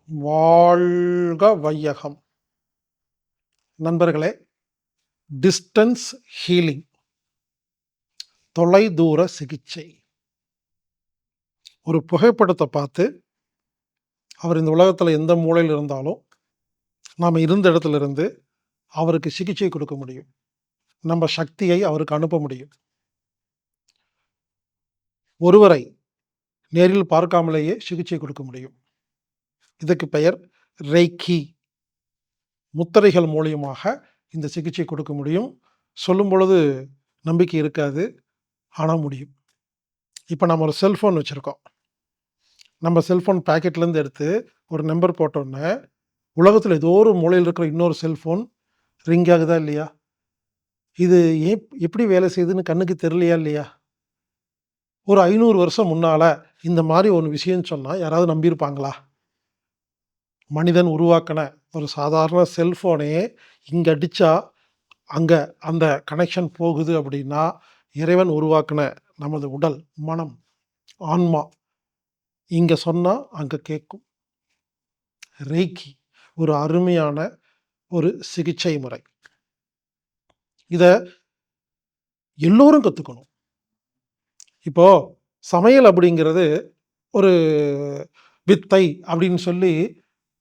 வாழ்க வையகம். நண்பர்களே, டிஸ்டன்ஸ் ஹீலிங், தொலைதூர சிகிச்சை. ஒரு புகைப்படத்தை பார்த்து அவர் இந்த உலகத்தில் எந்த மூலையில் இருந்தாலும் நாம் இருந்த இடத்துல இருந்து அவருக்கு சிகிச்சை கொடுக்க முடியும். நம்ம சக்தியை அவருக்கு அனுப்ப முடியும். ஒருவரை நேரில் பார்க்காமலேயே சிகிச்சை கொடுக்க முடியும். இதுக்கு பெயர் ரெய்கி. முத்திரைகள் மூலியமாக இந்த சிகிச்சை கொடுக்க முடியும். சொல்லும் பொழுது நம்பிக்கை இருக்காது, ஆனால் முடியும். இப்போ நம்ம ஒரு செல்ஃபோன் வச்சுருக்கோம். நம்ம செல்ஃபோன் பேக்கெட்லேருந்து எடுத்து ஒரு நம்பர் போட்டோன்னே உலகத்தில் ஏதோ ஒரு மூலையில் இருக்கிற இன்னொரு செல்ஃபோன் ரிங் ஆகுதா இல்லையா? இது எப்படி வேலை செய்யுதுன்னு கண்ணுக்கு தெரியலையா இல்லையா? ஒரு 500 வருஷம் முன்னால் இந்த மாதிரி ஒரு விஷயம் சொன்னால் யாராவது நம்பியிருப்பாங்களா? மனிதன் உருவாக்கின ஒரு சாதாரண செல்ஃபோனே இங்கே அடித்தா அங்கே அந்த கனெக்ஷன் போகுது அப்படின்னா, இறைவன் உருவாக்கின நமது உடல், மனம், ஆன்மா இங்கே சொன்னால் அங்கே கேட்கும். ரெய்கி ஒரு அருமையான ஒரு சிகிச்சை முறை. இதை எல்லோரும் கற்றுக்கணும். இப்போ சமையல் அப்படிங்கிறது ஒரு வித்தை அப்படின்னு சொல்லி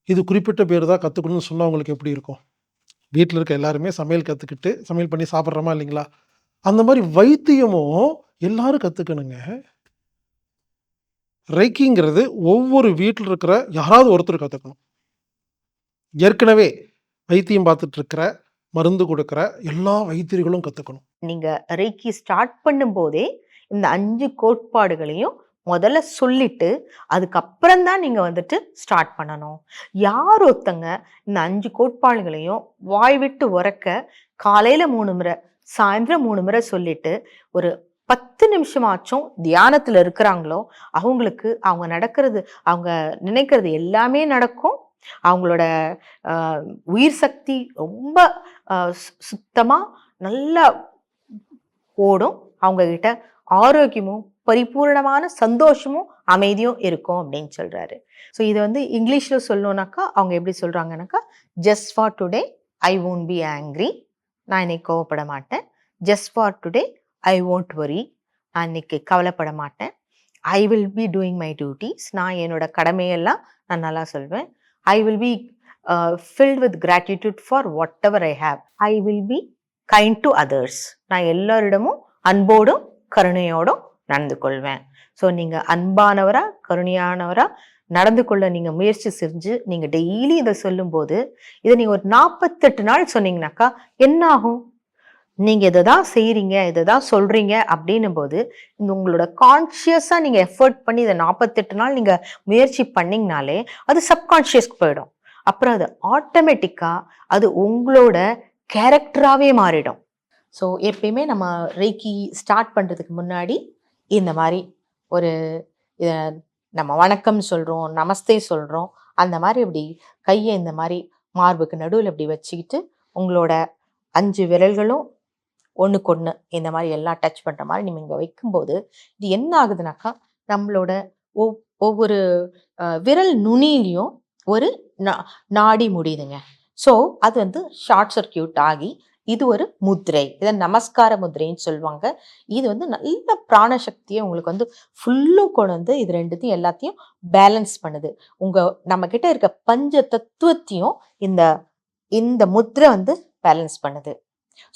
இது குறிப்பிட்ட பேர் தான் கற்றுக்கணும்னு சொன்னால் உங்களுக்கு எப்படி இருக்கும்? வீட்டில் இருக்க எல்லாருமே சமையல் கற்றுக்கிட்டு சமையல் பண்ணி சாப்பிட்றோமா இல்லைங்களா? அந்த மாதிரி வைத்தியமும் எல்லாரும் கற்றுக்கணுங்க. ரெய்கிங்கிறது ஒவ்வொரு வீட்டில் இருக்கிற யாராவது ஒருத்தர் கற்றுக்கணும். ஏற்கனவே வைத்தியம் பார்த்துட்டு இருக்கிற, மருந்து கொடுக்குற எல்லா வைத்தியர்களும் கற்றுக்கணும். நீங்கள் ரெய்கி ஸ்டார்ட் பண்ணும்போதே இந்த 5 கோட்பாடுகளையும் முதல்ல சொல்லிட்டு அதுக்கப்புறம் தான் நீங்கள் வந்துட்டு ஸ்டார்ட் பண்ணணும். யார் ஒருத்தங்க இந்த 5 கோட்பாடுகளையும் வாய் விட்டு உறக்க காலையில் 3 முறை, சாயந்தரம் 3 முறை சொல்லிட்டு ஒரு 10 நிமிஷமாச்சும் தியானத்தில் இருக்கிறாங்களோ அவங்களுக்கு அவங்க நடக்கிறது, அவங்க நினைக்கிறது எல்லாமே நடக்கும். அவங்களோட உயிர் சக்தி ரொம்ப சுத்தமாக நல்லா ஓடும். அவங்க கிட்ட ஆரோக்கியமும் பரிபூர்ணமான சந்தோஷமும் அமைதியும் இருக்கும் அப்படின்னு சொல்றாரு. ஸோ இது வந்து இங்கிலீஷில் சொல்லணும்னாக்கா அவங்க எப்படி சொல்றாங்கன்னாக்கா, just for today I won't be angry, நான் இன்னைக்கு கோவப்பட மாட்டேன். Just for today I won't worry, நான் இன்னைக்கு கவலைப்பட மாட்டேன். I will be doing my duties, நான் என்னோட கடமையெல்லாம் நான் நல்லா சொல்வேன். I will be filled with gratitude for whatever I have. I will be kind to others. நான் எல்லாரிடமும் அன்போடும் கருணையோடும் நடந்து கொள்வேன். ஸோ நீங்கள் அன்பானவரா கருணையானவரா நடந்து கொள்ள நீங்கள் முயற்சி செஞ்சு நீங்கள் டெய்லி இதை சொல்லும்போது, இதை நீங்கள் ஒரு 48 நாள் சொன்னீங்கன்னாக்கா என்ன ஆகும்? நீங்கள் இதை தான் செய்கிறீங்க, இதை தான் சொல்கிறீங்க அப்படின்னும் போது உங்களோட கான்ஷியஸாக நீங்கள் எஃபர்ட் பண்ணி இதை 48 நாள் நீங்கள் முயற்சி பண்ணிங்கனாலே அது சப்கான்ஷியஸ்க்கு போயிடும். அப்புறம் அது ஆட்டோமேட்டிக்காக அது உங்களோட கேரக்டராகவே மாறிடும். ஸோ எப்பயுமே நம்ம ரெய்கி ஸ்டார்ட் பண்ணுறதுக்கு முன்னாடி இந்த மாதிரி ஒரு நம்ம வணக்கம் சொல்கிறோம், நமஸ்தே சொல்கிறோம், அந்த மாதிரி இப்படி கையை இந்த மாதிரி மார்புக்கு நடுவில் இப்படி வச்சுக்கிட்டு உங்களோட 5 விரல்களும் ஒன்றுக்கு ஒன்று இந்த மாதிரி எல்லாம் டச் பண்ணுற மாதிரி நீங்கள் இங்கே வைக்கும்போது இது என்ன ஆகுதுனாக்கா, நம்மளோட ஒவ்வொரு விரல் நுனியிலையும் ஒரு நாடி முடியுதுங்க. ஸோ அது வந்து ஷார்ட் சர்க்கியூட் ஆகி இது ஒரு முத்திரை, இதை நமஸ்கார முத்திரைன்னு சொல்லுவாங்க. இது வந்து நல்ல பிராணசக்தியை உங்களுக்கு வந்து ஃபுல்லும் கொண்டு வந்து இது ரெண்டுத்தையும் எல்லாத்தையும் பேலன்ஸ் பண்ணுது. நம்ம கிட்ட இருக்க பஞ்ச தத்துவத்தையும் இந்த இந்த முத்திரை வந்து பேலன்ஸ் பண்ணுது.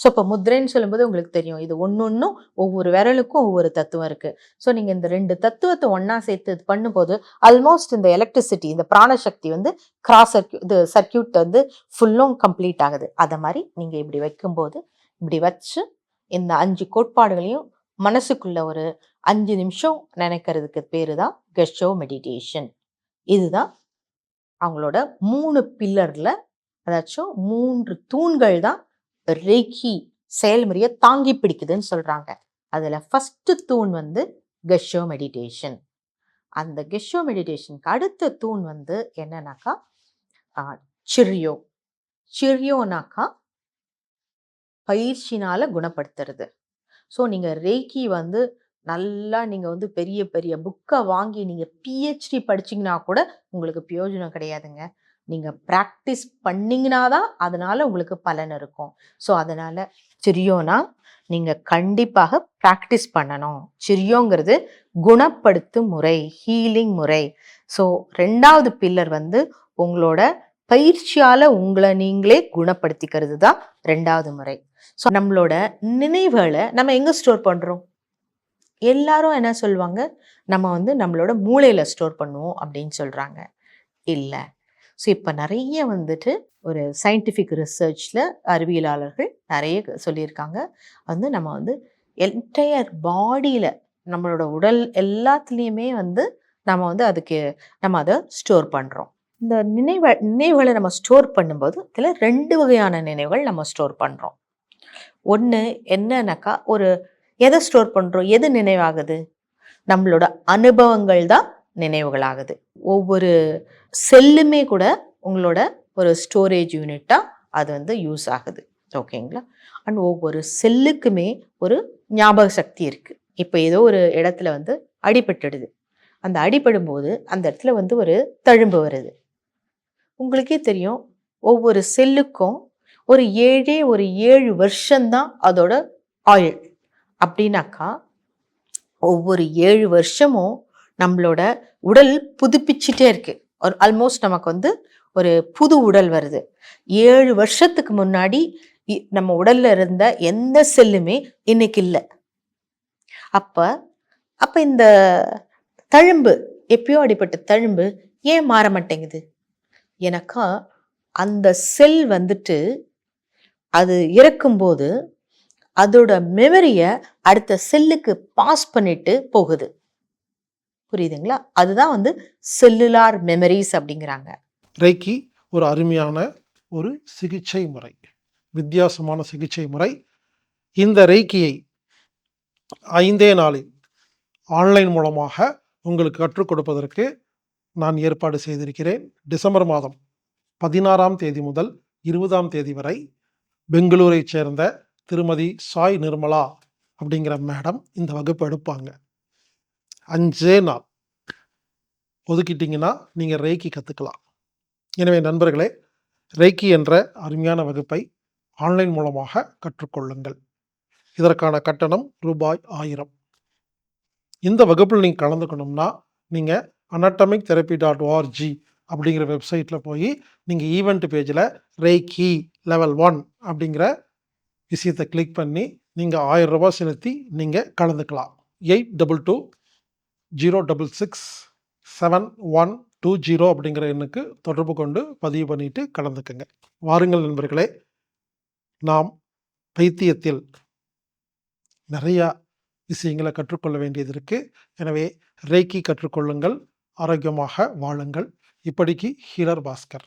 ஸோ இப்போ முத்திரைன்னு சொல்லும்போது உங்களுக்கு தெரியும், இது ஒன்றும் ஒவ்வொரு விரலுக்கும் ஒவ்வொரு தத்துவம் இருக்குது. ஸோ நீங்கள் இந்த 2 தத்துவத்தை ஒன்றா சேர்த்து இது பண்ணும்போது ஆல்மோஸ்ட் இந்த எலக்ட்ரிசிட்டி, இந்த பிராணசக்தி வந்து சர்க்கியூட் வந்து ஃபுல்லும் கம்ப்ளீட் ஆகுது. அதை மாதிரி நீங்கள் இப்படி வைக்கும்போது இப்படி வச்சு இந்த 5 கோட்பாடுகளையும் மனசுக்குள்ள ஒரு 5 நிமிஷம் நினைக்கிறதுக்கு பேரு தான் கெஷோ மெடிடேஷன். இதுதான் அவங்களோட 3 பில்லரில், அதாச்சும் 3 தூண்கள் தான் ரெய்கி செயல்முறையை தாங்கி பிடிக்குதுன்னு சொல்றாங்க. அதுல ஃபர்ஸ்ட் தூண் வந்து கெஷோ மெடிடேஷன். அந்த கெஷோ மெடிடேஷனுக்கு அடுத்த தூண் வந்து என்னன்னாக்கா சிரியோ. சிரியோனாக்கா பயிற்சினால குணப்படுத்துறது. ஸோ நீங்க ரெய்கி வந்து நல்லா நீங்க வந்து பெரிய பெரிய புக்க வாங்கி நீங்க பிஹெச்டி படிச்சீங்கன்னா கூட உங்களுக்கு பிரயோஜனம் கிடையாதுங்க. நீங்க பிராக்டிஸ் பண்ணீங்கன்னா தான் அதனால உங்களுக்கு பலன் இருக்கும். ஸோ அதனால சிரியோனா நீங்க கண்டிப்பாக பிராக்டிஸ் பண்ணணும். சிரியோங்கிறது குணப்படுத்தும் முறை, ஹீலிங் முறை. ஸோ 2வது பில்லர் வந்து உங்களோட பயிற்சியால உங்கள நீங்களே குணப்படுத்திக்கிறது தான் 2வது முறை. ஸோ நம்மளோட நினைவுகள நம்ம எங்க ஸ்டோர் பண்றோம்? எல்லாரும் என்ன சொல்லுவாங்க? நம்ம வந்து நம்மளோட மூளையில ஸ்டோர் பண்ணுவோம் அப்படின்னு சொல்றாங்க. இல்ல. ஸோ இப்ப நெறைய வந்துட்டு ஒரு சயின்டிஃபிக் ரிசர்ச்ல அறிவியலாளர்கள் நெறைய சொல்லியிருக்காங்க. வந்து நம்ம வந்து என்டையர் பாடியில நம்மளோட உடல் எல்லாத்துலயுமே வந்து நம்ம வந்து அதுக்கு நம்ம அத ஸ்டோர் பண்றோம். இந்த நினைவுகள நம்ம ஸ்டோர் பண்ணும்போது, இதுல 2 வகையான நினைவுகள் நம்ம ஸ்டோர் பண்றோம். ஒண்ணு என்னன்னாக்கா, எத ஸ்டோர் பண்றோம்? எது நினைவாகுது? நம்மளோட அனுபவங்கள் தான் நினைவுகளாகுது. ஒவ்வொரு செல்லுமே கூட உங்களோட ஒரு ஸ்டோரேஜ் யூனிட்டா அது வந்து யூஸ் ஆகுது. ஓகேங்களா? அண்ட் ஒவ்வொரு செல்லுக்குமே ஒரு ஞாபக சக்தி இருக்கு. இப்ப ஏதோ ஒரு இடத்துல வந்து அடிபட்டுடுது. அந்த அடிபடும்போது அந்த இடத்துல வந்து ஒரு தழும்பு வருது. உங்களுக்கே தெரியும் ஒவ்வொரு செல்லுக்கும் ஒரு 7 வருஷம் தான் அதோட ஆயுள். அப்படின்னாக்கா ஒவ்வொரு 7 வருஷமும் நம்மளோட உடல் புதுப்பிச்சுட்டே இருக்கு. ஆல்மோஸ்ட் நமக்கு வந்து ஒரு புது உடல் வருது. 7 வருஷத்துக்கு முன்னாடி நம்ம உடல்ல இருந்த எந்த செல்லுமே இன்னைக்கு இல்ல. அப்ப அப்ப இந்த தழும்பு, எப்பயோ அடிபட்ட தழும்பு ஏன் மாற மாட்டேங்குது? எனக்கா அந்த செல் வந்துட்டு அது இறக்கும்போது அதோட மெமரிய அடுத்த செல்லுக்கு பாஸ் பண்ணிட்டு போகுது. புரியுதுங்களா? அதுதான் வந்து செல்லுலார் மெமரிஸ் அப்படிங்கிறாங்க. ரெய்க்கி ஒரு அருமையான ஒரு சிகிச்சை முறை, வித்தியாசமான சிகிச்சை முறை. இந்த ரெய்க்கியை 5 நாளில் ஆன்லைன் மூலமாக உங்களுக்கு கற்றுக் கொடுப்பதற்கு நான் ஏற்பாடு செய்திருக்கிறேன். டிசம்பர் மாதம் 16ஆம் தேதி முதல் 20ஆம் தேதி வரை பெங்களூரைச் சேர்ந்த திருமதி சாய் நிர்மலா அப்படிங்கிற மேடம் இந்த வகுப்பு எடுப்பாங்க. 5 நாள் ஒதுக்கிட்டீங்கன்னா நீங்கள் ரெய்க்கி கற்றுக்கலாம். எனவே நண்பர்களே, ரெய்க்கி என்ற அருமையான வகுப்பை ஆன்லைன் மூலமாக கற்றுக்கொள்ளுங்கள். இதற்கான கட்டணம் ரூபாய் 1000. இந்த வகுப்பில் நீங்கள் கலந்துக்கணும்னா நீங்கள் anatomic-therapy.org அப்படிங்கிற வெப்சைட்டில் போய் நீங்கள் ஈவெண்ட் பேஜில் ரெய்க்கி லெவல் 1 அப்படிங்கிற விஷயத்தை கிளிக் பண்ணி நீங்கள் 1000 ரூபாய் செலுத்தி நீங்கள் கலந்துக்கலாம். 8220667120 அப்படிங்கிற எண்ணுக்கு தொடர்பு கொண்டு பதிவு பண்ணிட்டு கலந்துக்குங்க. வாருங்கள் நண்பர்களே, நாம் வைத்தியத்தில் நிறையா விஷயங்களை கற்றுக்கொள்ள வேண்டியது இருக்குது. எனவே ரெய்க்கி கற்றுக்கொள்ளுங்கள், ஆரோக்கியமாக வாழுங்கள். இப்படிக்கு ஹீலர் பாஸ்கர்.